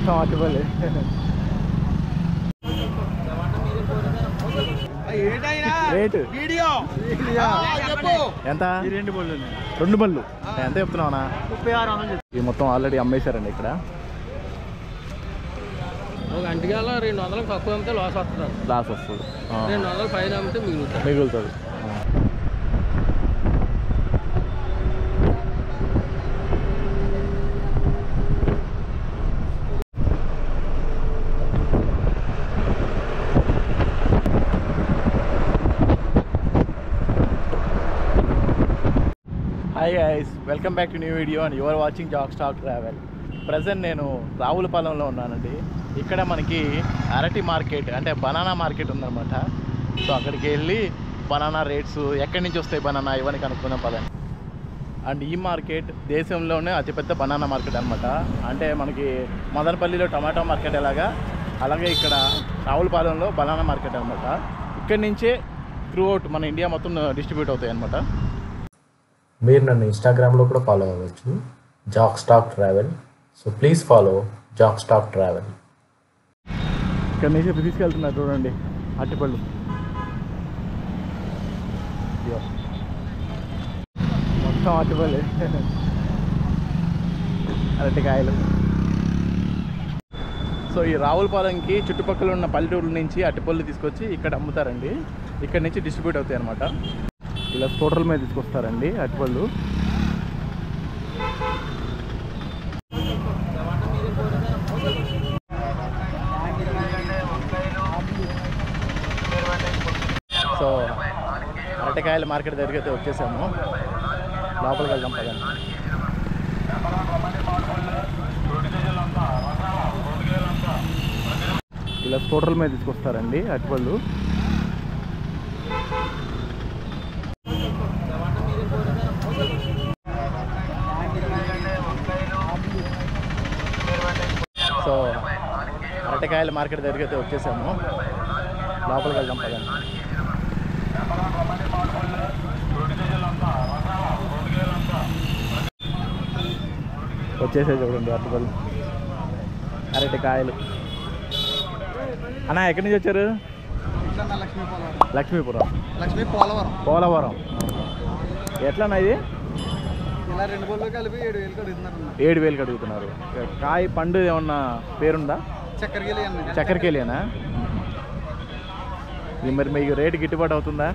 మొత్తం అటుపల్లి. రేటు ఎంత? 2 బళ్ళు. 2 బళ్ళు ఎంత చెప్తున్నావునా? 36. ఇవి మొత్తం ఆల్రెడీ అమ్మేశారండి ఇక్కడ. ఒక గంటకి 200 తక్కువ అమ్మితే లాస్ వస్తుంది. 200 పైన అమ్మితే మిగులుతుంది. Hi guys, welcome back to new video and you are watching Jack Stock Travel. Present నేను రావులపాలెంలో ఉన్నానండి. ఇక్కడ మనకి అరటి మార్కెట్ అంటే బనానా మార్కెట్ ఉందన్నమాట. సో అక్కడికి వెళ్ళి బనానా రేట్స్, ఎక్కడి నుంచి వస్తాయి బనానా, ఇవన్నీ కనుక్కుందాం పదండి. అండ్ ఈ మార్కెట్ దేశంలోనే అతిపెద్ద బనానా మార్కెట్ అనమాట. అంటే మనకి మదనపల్లిలో టమాటో మార్కెట్ ఎలాగా, అలాగే ఇక్కడ రావులపాలెంలో బనానా మార్కెట్ అనమాట. ఇక్కడి నుంచే త్రూ అవుట్ మన ఇండియా మొత్తం డిస్ట్రిబ్యూట్ అవుతాయి అనమాట. మీరు నన్ను ఇన్స్టాగ్రామ్లో కూడా ఫాలో అవ్వచ్చు, Jack Stock travel. So please follow Jack Stock travel. ఇక్కడ నుంచి తీసుకెళ్తున్నారు చూడండి అరటిపళ్ళు. మొత్తం అరటిపళ్ళు, అరటికాయలు. సో ఈ రావులపాలెంకి చుట్టుపక్కల ఉన్న పల్లెటూరుల నుంచి అరటిపళ్ళు తీసుకొచ్చి ఇక్కడ అమ్ముతారండి. ఇక్కడ నుంచి డిస్ట్రిబ్యూట్ అవుతాయి అన్నమాట. ఇలా స్కూటర్ల మీద తీసుకొస్తారండి అరటిపళ్ళు. సో అరటికాయల మార్కెట్ దగ్గరికి అయితే వచ్చేసాము. లోపలికి వెళ్దాం పదండి. ఇలా స్కూటర్ల మీద తీసుకొస్తారండి అరటిపళ్ళు. సో అరటికాయల మార్కెట్ దగ్గరికి అయితే వచ్చేసాము. లోపలికి వెళ్దాం పదండి. వచ్చేసే చూడండి అరటిపళ్ళు, అరటికాయలు. అన్న ఎక్కడి నుంచి వచ్చారు? లక్ష్మీపురం. పోలవరం. ఎట్లన్నా ఇది? 2 బళ్ళు కలిపి 7,000 అడుగుతున్నారు. కాయ పండు ఏమన్నా పేరుందా? చక్కెరకేలినా? మరి మీకు రేటు గిట్టుబాటు అవుతుందా?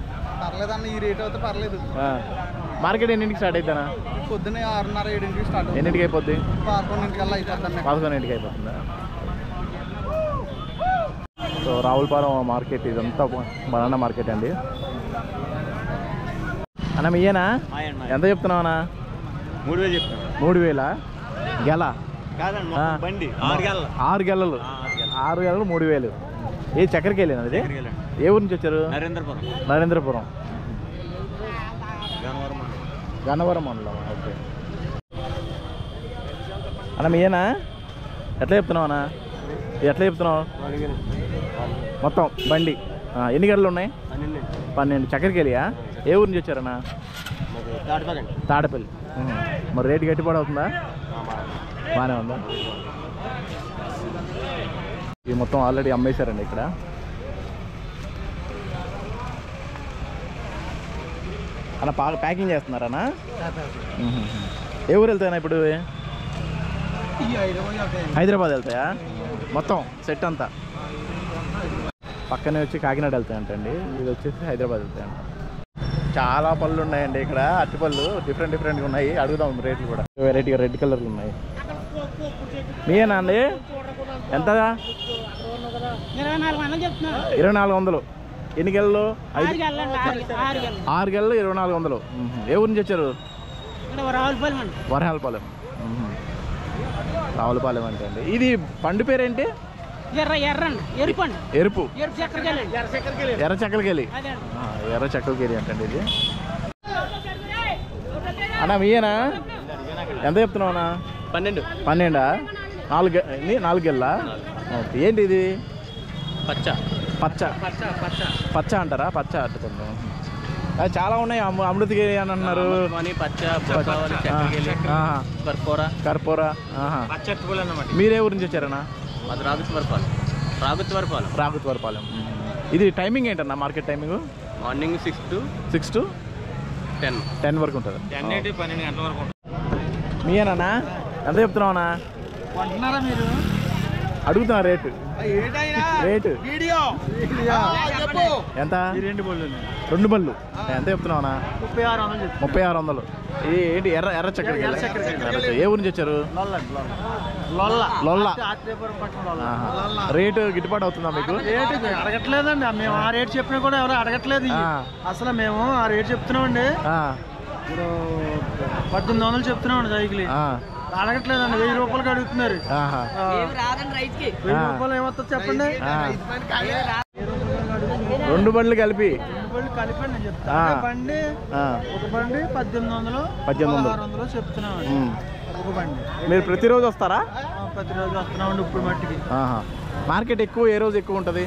పర్లేదన్న, ఈ రేట్ అయితే పర్లేదు. మార్కెట్ ఎన్నింటికి స్టార్ట్ అవుతుందా? పొద్దున్నే 6:30 7 స్టార్ట్. ఎన్నింటికి అయిపోద్ది? 11 అయిపోతుందా? సో రావులపాలెం మార్కెట్ ఇదంతా బనానా మార్కెట్ అండి. అన్న మీయేనా? ఎంత చెప్తున్నావు అన్న? 3,000 చెప్తాను. 3,000 గెల? 6 గెలలు. 6 గెలలు 3,000. ఏ చక్కెరకేలేనా అది? ఏ ఊరు నుంచి వచ్చారు? నరేంద్రపురం. గన్నవరం మండలం. ఓకే అన్న మీయేనా? ఎట్లా చెప్తున్నావు అన్న? ఎట్లా చెప్తున్నావు? మొత్తం బండి ఎన్ని గెలలు ఉన్నాయి? 12. చక్కెరకేలియా? ఏ ఊరు నుంచి వచ్చారన్నా? తాడపల్లి. మరి రేటు గట్టిపడి అవుతుందా? బాగానే ఉందా? ఇవి మొత్తం ఆల్రెడీ అమ్మేశారండి ఇక్కడ. అన్న ప్యాకింగ్ చేస్తున్నారన్నా? ఏ ఊరు వెళ్తాయన్నా ఇప్పుడు? హైదరాబాద్ వెళ్తాయా? మొత్తం సెట్ అంతా పక్కనే వచ్చి కాకినాడ వెళ్తాయంటండి. ఇది వచ్చేసి హైదరాబాద్ వెళ్తాయంట. చాలా పళ్ళు ఉన్నాయండి ఇక్కడ. అరటిపళ్ళు డిఫరెంట్గా ఉన్నాయి. అడుగుదాం రేట్లు కూడా. వెరైటీగా రెడ్ కలర్లు ఉన్నాయి. మీయేనా అండి? ఎంత? 2,400. ఎన్ని గెలలు? 6 గెలలు 2,400. ఏ ఊరి నుంచి వచ్చారు? వరహాలపాలెం. రావులపాలెం అంటే అండి. ఇది పండు పేరేంటి? ఎరుపు. ఎర్ర చక్కెరకేలి. ఎర్ర చక్కెరకేలి అంటండి ఇది. అన్న మీయేనా? ఎంత చెప్తున్నావు అన్న? 12. 4 గెల్లా? ఓకే. ఏంటి ఇది? పచ్చ అంటారా? పచ్చ అట్టుకుందాం. చాలా ఉన్నాయి. అమృతగిరి అని అన్నారు, కర్పూర. మీరే ఊరి నుంచి వచ్చారన్నా? అది రాగుత్వరపాలెం. ఇది టైమింగ్ ఏంటన్నా మార్కెట్ టైమింగ్? మార్నింగ్ 6 to 10 వరకు ఉంటుంది. 12 గంటల వరకు. మీయేనా? ఎంత చెప్తున్నావునా? మీరు అడుగుతున్నా రేటు ఎంత? 2 బళ్ళు ఎంత చెప్తున్నావునా? 3600. ఇది ఏంటి? ఎర్ర చక్కెర. ఏ ఊరి నుంచి వచ్చారు? లొల్ల. రేటు గిట్టుబాటు అవుతుందా మీకు? రేటు అడగట్లేదండి, మేము ఆ రేటు చెప్పినా కూడా ఎవరు అడగట్లేదు. అసలు మేము ఆ రేటు చెప్తున్నామండి. ఇప్పుడు 1800 చెప్తున్నామండి సైకిల్. అడగట్లేదండి, 1000 రూపాయలకి అడుగుతున్నారు. 1000 రూపాయలు ఏమవుతుంది చెప్పండి? 2 బండ్లు కలిపి కలిపండి చెప్తాను. బండి ఒక బండి 1800 1600 చెప్తున్నామండి. ఒక బండి. మీరు ప్రతిరోజు వస్తారా? ప్రతిరోజు వస్తున్నామండి. ఇప్పుడు మట్టికి మార్కెట్ ఎక్కువ ఏ రోజు ఎక్కువ ఉంటుంది?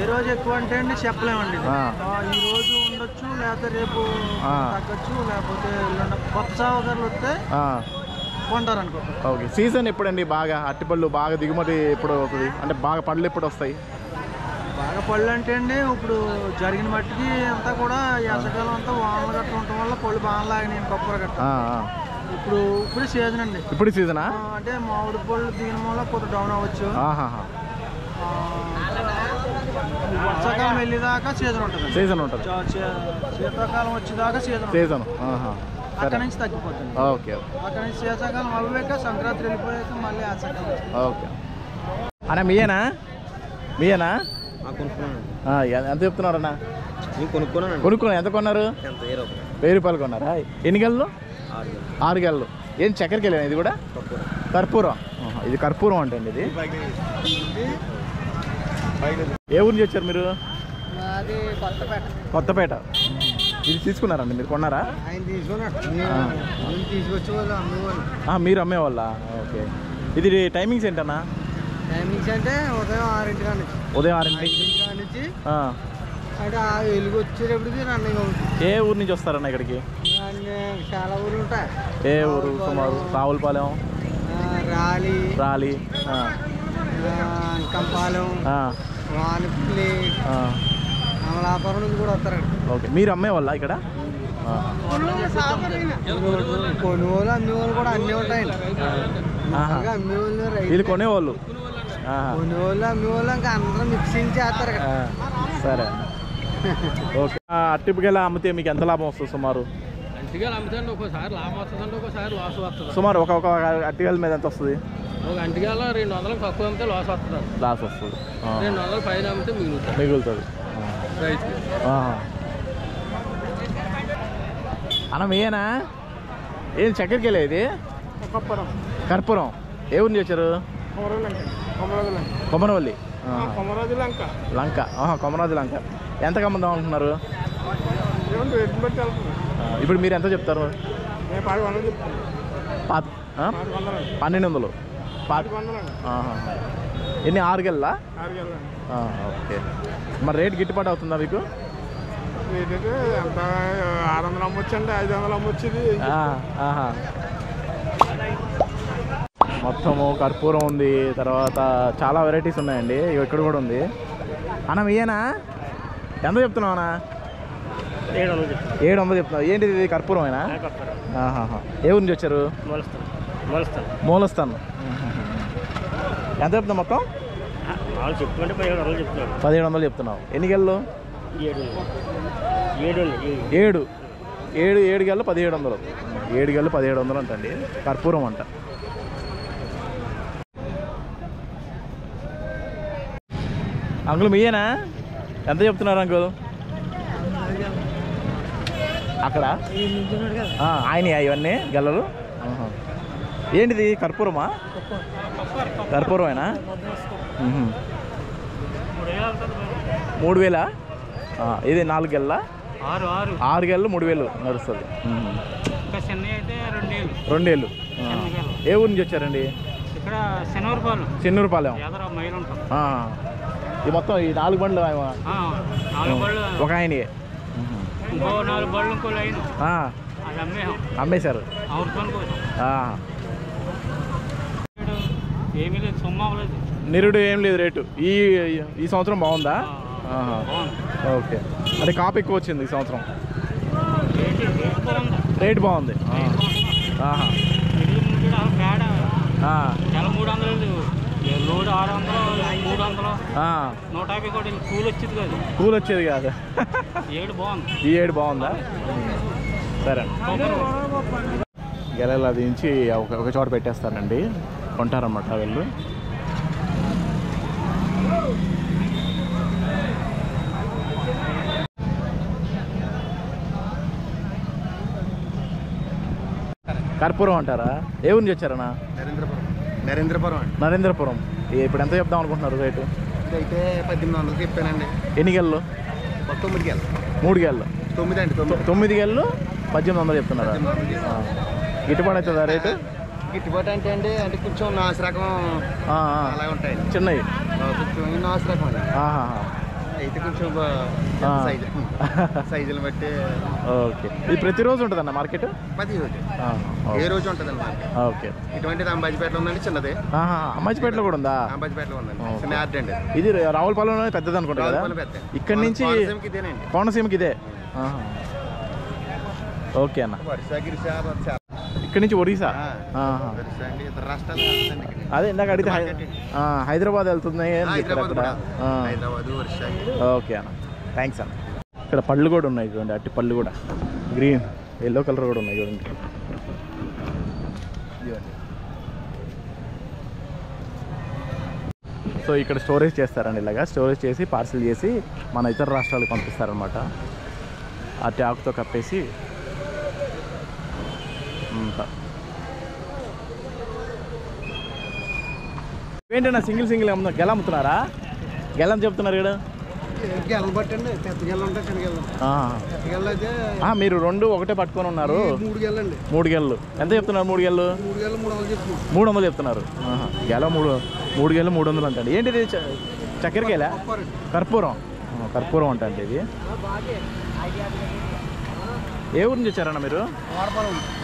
ఏ రోజు ఎక్కువ అంటే అండి చెప్పలేమండి. ఈ రోజు ఉండొచ్చు, లేకపోతే రేపు తగ్గచ్చు, లేకపోతే కొత్త సాగుకారులు వస్తే కొంటారు అనుకో. ఓకే. సీజన్ ఎప్పుడండి బాగా అరటిపళ్ళు బాగా దిగుమతి ఎప్పుడు అవుతుంది? అంటే బాగా పళ్ళు ఎప్పుడు వస్తాయి? బాగా పళ్ళు అంటే అండి ఇప్పుడు జరిగిన మట్టికి అంతా కూడా ఎండాకాలం అంతా వానలు గట్ట ఉండటం వల్ల పళ్ళు బాగా లాగినాయి. కొబ్బరి గట్ట ఇప్పుడు సీజన్ అండి. ఇప్పుడు సీజనా? అంటే మామిడి పళ్ళు దిగిన వల్ల కొంత డౌన్ అవ్వచ్చు. వర్షాకాలం వెళ్ళేదాకా సీజన్ ఉంటుంది. శీతాకాలం వచ్చేదాకా సీజన్. అక్కడ నుంచి తగ్గిపోతుంది. ఓకే. అక్కడ నుంచి శీతాకాలం అవ్వక సంక్రాంతి వెళ్ళిపోయాక మళ్ళీ ఆశకాలం. ఓకే అన్న. మీయేనా? ఎంత చెప్తున్నారన్నా? కొనుక్కున్నా. ఎంత కొన్నారు? 1000 రూపాయలు కొన్నారా? ఎన్ని గెలలు? 6 గెలలు. ఏం చక్కెరకి వెళ్ళాను? ఇది కూడా కర్పూరం. ఇది కర్పూరం అంటే అండి. ఇది ఏ ఊరి నుంచి వచ్చారు మీరు? కొత్తపేట. ఇది తీసుకున్నారండి మీరు? కొన్నారా? మీరు అమ్మేవాళ్ళ? ఓకే. ఇది టైమింగ్స్ ఏంటన్నా? టైమింగ్స్ అంటే ఉదయం 6 నుంచి అంటే వెలుగు వచ్చేటప్పటికి రన్నింగ్ అవుతుంది. ఏ ఊరు నుంచి వస్తారన్న ఇక్కడికి? చాలా ఊరు ఉంటాయి. ఏ ఊరు సుమారు? రావులపాలెం, రాలి, కంపాలెం, వానపల్లి, అమలాపురం నుంచి కూడా వస్తారండి. ఓకే. మీరు అమ్మేవాళ్ళ ఇక్కడ? కొనుగోలు అమ్మేవాళ్ళు కూడా అన్నీ ఉంటాయండి. అమ్మేవాళ్ళు వీళ్ళు కొనేవాళ్ళు, కొనుగోలు అమ్మేవాళ్ళు ఇంకా అందరూ మిక్సింగ్ చేస్తారు. సరే. ఓకే. అరటిపకాయలు అమ్మితే మీకు ఎంత లాభం వస్తుంది సుమారు? అరటికాయలు అమ్ముతాండి ఒక్కోసారి లాభం వస్తుందండి, ఒక్కోసారి లాస్ వస్తుంది. సుమారు ఒక అరటికాయల మీద ఎంత వస్తుంది? ఒక అరటికాయలు 200 తక్కువ అమ్మితే లాస్ వస్తుంది. 200 పైన అమ్మితే మిగులుతుంది రైతుకి. అన్న మీయేనా? ఏం చక్కెరకి వెళ్ళే? ఇది కర్పూరం. ఏ ఊరి నుంచి వచ్చారు? కొమరవల్లి. లంక. కొమరాజు లంక. ఎంత కమ్ముదాం అనుకుంటున్నారు? ఇప్పుడు మీరు ఎంత చెప్తారు? 1200. ఎన్ని? 6 గెల్లా? ఓకే. మరి రేట్ గిట్టుబాటు అవుతుందా మీకు? 600 అమ్మొచ్చండి, 500 అమ్మొచ్చింది. మొత్తము కర్పూరం ఉంది, తర్వాత చాలా వెరైటీస్ ఉన్నాయండి. ఇక్కడ కూడా ఉంది. అన్న మీయేనా? ఎంత చెప్తున్నావు అన్న? 700 చెప్తున్నావు. ఏంటిది? ఇది కర్పూరమేనా? ఏ ఊరి నుంచి వచ్చారు? మూలస్థాన్. ఎంత చెప్తున్నావు మొత్తం? 1700 చెప్తున్నావు. ఎన్ని గెళ్ళు? 7 గెళ్ళు 1700. 7 గెళ్ళు 1700 అంటండి కర్పూరం అంట. అంకుల్ మీయేనా? ఎంత చెప్తున్నారు అంకుల్ అక్కడ? ఆయన ఇవన్నీ గెల్లలు ఏంటిది? కర్పూరమా? కర్పూరమేనా? 3000. ఇది 4 గెల్ల? 6 గెళ్ళు 3000 నడుస్తుంది. 2000. ఏ ఊరి నుంచి వచ్చారండి? చెన్నూరుపాలెం. ఈ మొత్తం ఈ 4 బండ్లు ఒక ఆయన ఇంకో 4 బళ్ళు ఇంకో లైన్ అది అమ్మేశారు. ఏమీ లేదు, సొమ్ము అవ్వలేదు. నిరుడు ఏం లేదు రేటు. ఈ సంవత్సరం బాగుందా? ఓకే. అంటే కాపు ఎక్కువ వచ్చింది ఈ సంవత్సరం. రేట్ బాగుంది. పేడ నెల 300 లోడ్ 600 300 150 కూడా కూల్ వచ్చేది కాదు. కూల్ వచ్చేది కాదు. ఏడు బాగుంది. ఈ ఏడు బాగుందా? సరే. గెలలు అది నుంచి ఒక చోట పెట్టేస్తారండి, కొంటారన్నమాట వీళ్ళు. కర్పూరం అంటారా? ఏ ఊరి నుంచి వచ్చారన్నా? నరేంద్రపురం. ఇప్పుడు ఎంత చెప్దాం అనుకుంటున్నారు రేటు? అయితే 1800 చెప్పానండి. ఎన్ని గెళ్ళు? 9 గెళ్ళు. 3 గెళ్ళు. 9 గెళ్ళు 1800 చెప్తున్నారా? గిట్టుబాటు అవుతుందా రేటు? గిట్టుబాటు అంటే అంటే కొంచెం నాసు రకం అలా ఉంటాయి, చిన్నవి కొంచెం నాసు రకం అండి. అయితే కొంచెం సైజులు బట్టి. ఓకే. ఇది ప్రతిరోజు ఉంటుందన్న మార్కెట్? ప్రతిరోజు, ఏ రోజు ఉంటుంది మార్కెట్. ఓకే. ఇటువంటిది అంబాజీపేటలో ఉందండి, చిన్నది. అంబాజీపేటలో కూడా ఉందా? అంబాజీపేటలో ఉందండి, చిన్న యార్డ్ అండి. ఇది రావులపాలెంలో పెద్దది అనుకుంటా కదా? ఇక్కడ నుంచి కోనసీమకి ఇదే. ఓకే అన్న. ఇక్కడ నుంచి ఒడిశా. అదే ఇందాక అడిగితే హైదరాబాద్ వెళ్తుంది. ఓకే అన్న, థ్యాంక్స్ అన్న. ఇక్కడ పళ్ళు కూడా ఉన్నాయి చూడండి, అట్టి పళ్ళు కూడా గ్రీన్ ఎల్లో కలర్ కూడా ఉన్నాయి చూడండి. సో ఇక్కడ స్టోరేజ్ చేస్తారండి, ఇలాగా స్టోరేజ్ చేసి పార్సిల్ చేసి మన ఇతర రాష్ట్రాలకు పంపిస్తారనమాట. ఆ ట్యాక్తో కప్పేసి ఏంటన్నా సింగిల్ అమ్ముతున్నా? గెల అమ్ముతున్నారా? గెల అని చెప్తున్నారు ఇక్కడ. మీరు 2 ఒకటే పట్టుకొని ఉన్నారు. 3 గెలలు ఎంత చెప్తున్నారు? 3 గెలలు 300 చెప్తున్నారు. గెల 3 గెలలు 300 అంటే ఏంటిది? చక్కెరకేలా? కర్పూరం అంటే ఇది. ఏ ఊరి నుంచి వచ్చారన్నా మీరు?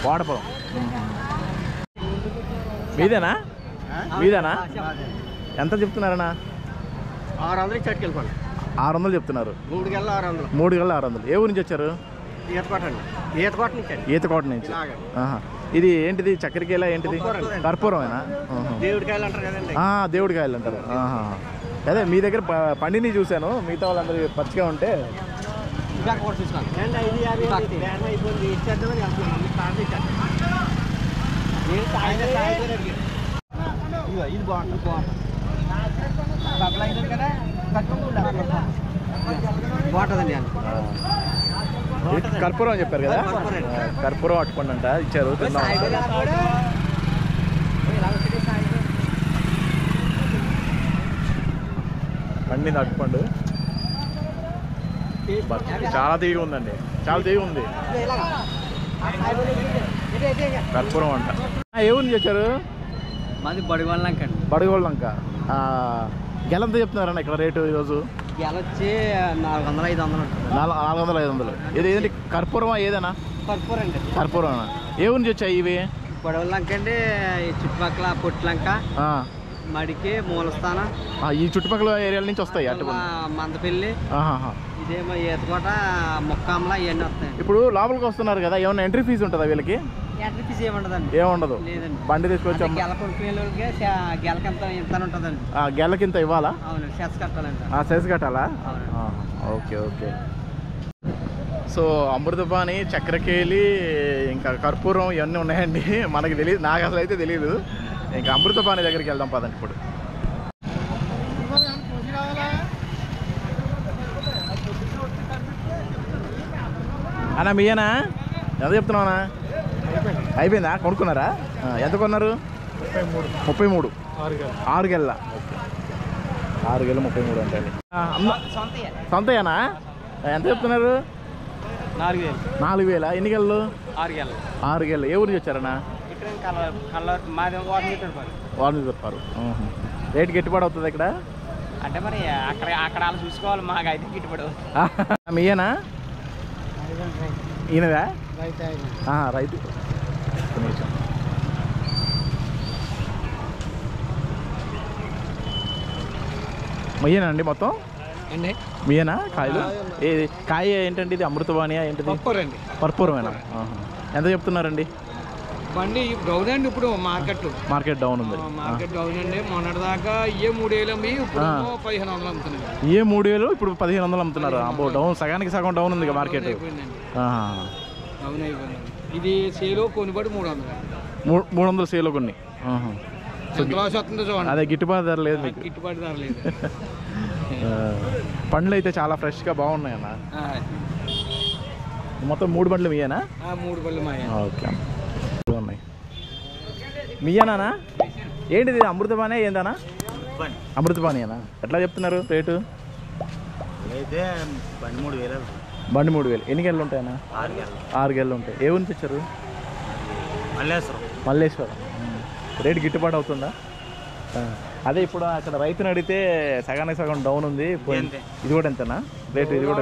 వాడపురం. మీదేనా? ఎంత చెప్తున్నారన్నా? 600 చక్కెరపల్లి. 600 చెప్తున్నారు. 3 గెలలు 600. 3 గెలలు 600. ఏ ఊరి నుంచి వచ్చారు? ఈతకోట నుంచి. ఇది ఏంటిది? చక్కెరకేలా ఏంటిది? కర్పూరమేనా? దేవుడికాయలు అంటారు కదండి. దేవుడికాయలు అంటారు. అదే మీ దగ్గర పండిని చూశాను, మిగతా వాళ్ళందరూ పచ్చిగా ఉంటే ఇది బాగుంటుంది బాగుంటుందండి. కర్పూరం అని చెప్పారు కదా? కర్పూరం అట్టుకోండి అంట ఇచ్చారు, తిన్నాం. పండింది అట్టుకోండు. చాలా తీగ ఉందండి, చాలా తీగ ఉంది. కర్పూరం అంట. ఏ ఊరి నుంచి వచ్చారు? మాది బడిగోళ్ళంక. బడిగోళ్ళంక. గెలంత చెప్తున్నారన్న ఇక్కడ రేటు ఈరోజు? గెలొచ్చి 400-500. 400-500. ఇది ఏంటి? కర్పూరమా ఏదైనా? కర్పూరం. ఏ ఊరి నుంచి వచ్చాయి ఇవి? బడిగోళ్ళంక అండి. చుట్టుపక్కల పొట్లంక, మడికి, మూలస్థానం, ఈ చుట్టుపక్కల ఏరియాల నుంచి వస్తాయి. అటు మందపల్లి, ఇదేమో ఈతకోట, మొక్కాంల ఇవన్నీ వస్తాయి. ఇప్పుడు లోపలికి వస్తున్నారు కదా, ఏమన్నా ఎంట్రీ ఫీజు ఉంటుందా వీళ్ళకి? ఎంట్రీ ఫీజు ఏముండదండి. ఏముండదు. బండి తీసుకొచ్చి గెల కొనుక్కునే గెలకింత ఇంత ఉంటుందండి. గెలకింత ఇవ్వాలా? అవును, సెస్ కట్టాలండి. సెస్ కట్టాలా? ఓకే. సో అమృతపాణి, చక్కెరకేళి, ఇంకా కర్పూరం ఇవన్నీ ఉన్నాయండి. మనకి తెలియదు, నాకు అసలు అయితే తెలియదు. ఇంకా అమృతపాణి దగ్గరికి వెళ్దాం పదండి ఇప్పుడు. అన్నా మీయేనా? ఎంత చెప్తున్నావునా? అయిపోయిందా? కొనుక్కున్నారా? ఎంత కొన్నారు? 33. 6 గెల్ల. 6 గెల్ల 33 అంటే సొంతయేనా? ఎంత చెప్తున్నారు? 4000. ఎన్ని గెలలు? 6 గెలలు. ఏ ఊరి నుంచి వచ్చారన్నా? వాల్మీకి. రేట్ గిట్టుబాటు అవుతుంది ఇక్కడ? అంటే మరి అక్కడ చూసుకోవాలి, మాకు అయితే గిట్టుబాటు. మీయేనా? ఈయనదా రైతు. మీయేనా అండి మొత్తం? మీయేనా కాయలు? ఏది కాయ ఏంటండి ఇది? అమృతవాణియా ఏంటిది? పర్పూరమేనా? ఎంత చెప్తున్నారండి? బండి డౌన్ అండి. ఇప్పుడు మార్కెట్ డౌన్ ఉంది. మార్కెట్ డౌన్ అండి. మొన్నటి దాకా ఇయే 3,000 అమ్మి ఇప్పుడు 1,500 అమ్ముతున్నాయి. ఇయే 3,000 ఇప్పుడు 1,500 అమ్ముతున్నారు. అబ్బో డౌన్, సగానికి సగం డౌన్ ఉంది మార్కెట్. డౌన్ అయిపోయింది. ఇది సేలో కొనుబడి 300 సేలో కొన్ని. లాస్ వస్తుంది చూడండి. అదే గిట్టుబాటు ధర లేదు మీకు. గిట్టుబాటు ధర లేదు. పండ్లు అయితే చాలా ఫ్రెష్గా బాగున్నాయన్న. మొత్తం 3 బండ్లు మీయేనా? 3 బండ్లు మాయ. ఓకే ఉన్నాయి. మీయేనా? ఏంటిది అమృతపాణి ఏందనా? అమృతపాణియేనా? ఎట్లా చెప్తున్నారు రేటు? బండి 3,000. ఎన్ని గెళ్ళు ఉంటాయన్నా? 6 గెళ్ళు ఉంటాయి. ఏ ఊరికి తెచ్చారు? మల్లేశ్వరం. రేటు గిట్టుబాటు అవుతుందా? అదే ఇప్పుడు అక్కడ రైతుని అడిగితే సగానికి సగం డౌన్ ఉంది. ఇది కూడా ఎంతనా రేటు? ఇది కూడా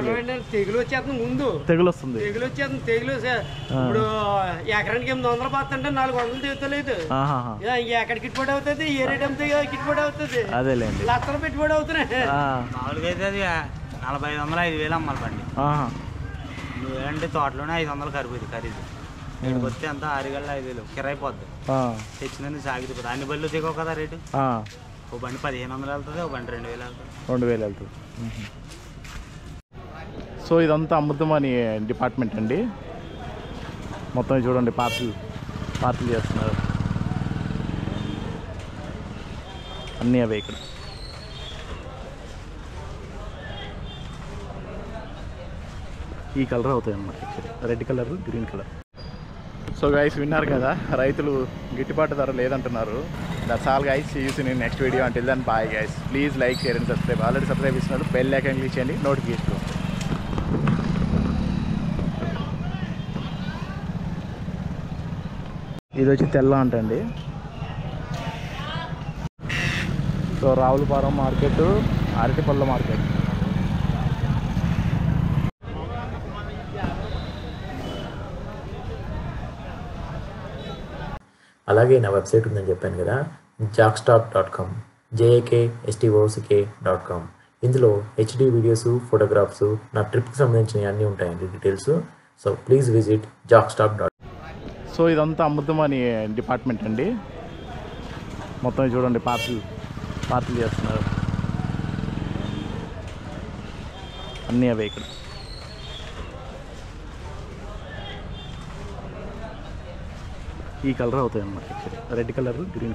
తెగులు వచ్చేస్తుంది. ముందు తెగులు వస్తుంది. తెగులు ఇప్పుడు ఎకరానికి 800 పోతుంటే 400 తెగుతలేదు. ఎక్కడ గిట్టుబడి అవుతుంది? ఏ రేట్ అంతా గిట్టుబడి అవుతుంది? అదేలేండి, లక్షలు పెట్టుబడి అవుతున్నాయి. మామూలుగా అయితే అది 4,500 5,000 అమ్మాలి బండి. నువ్వేంటి తోటలోనే 500 ఖరీదు. ఇక్కడికి వస్తే అంతా 6 గంటల 5,000 కిరాయి పోద్ది. తెచ్చిందని సాగిపోతుంది. అన్ని బళ్ళు దిగవు కదా రేటు. ఓ బండి 1,500 వెళ్తుంది, ఓ బండి 2,000 వెళ్తుంది. 2,000 వెళ్తుంది. సో ఇదంతా అమృతమణి డిపార్ట్మెంట్ అండి. మొత్తం చూడండి, పార్సిల్ చేస్తున్నారు. అన్నీ అవే ఇక్కడ. ఈ కలర్ అవుతాయి అన్నమాట. Red colour, green colour. So guys విన్నారు కదా, రైతులు గిట్టుబాటు ధర లేదంటున్నారు. That's all guys. See you soon in next video. Until then bye guys. Please like, share and subscribe. Already subscribe ఇస్తున్నారు. బెల్ ఐకాన్ క్లిక్ చేయండి, నోటిఫికేషన్. ఇది వచ్చి తెల్ల అంటండి. సో రావులపాలెం మార్కెట్, అరటిపళ్ళ మార్కెట్. అలాగే నా వెబ్సైట్ ఉందని చెప్పాను కదా, jakstock.com, jakstock.com. ఇందులో HD వీడియోస్, ఫోటోగ్రాఫ్స్, నా ట్రిప్కి సంబంధించిన అన్నీ ఉంటాయండి details. So please visit jakstock.com. So ఇదంతా అమృతమణి డిపార్ట్మెంట్ అండి. మొత్తం చూడండి, పార్సిల్ చేస్తున్నారు. అన్నీ అవే ఇక్కడ. ఈ కలర్ అవుతాయి అన్నమాట. Red colour, green.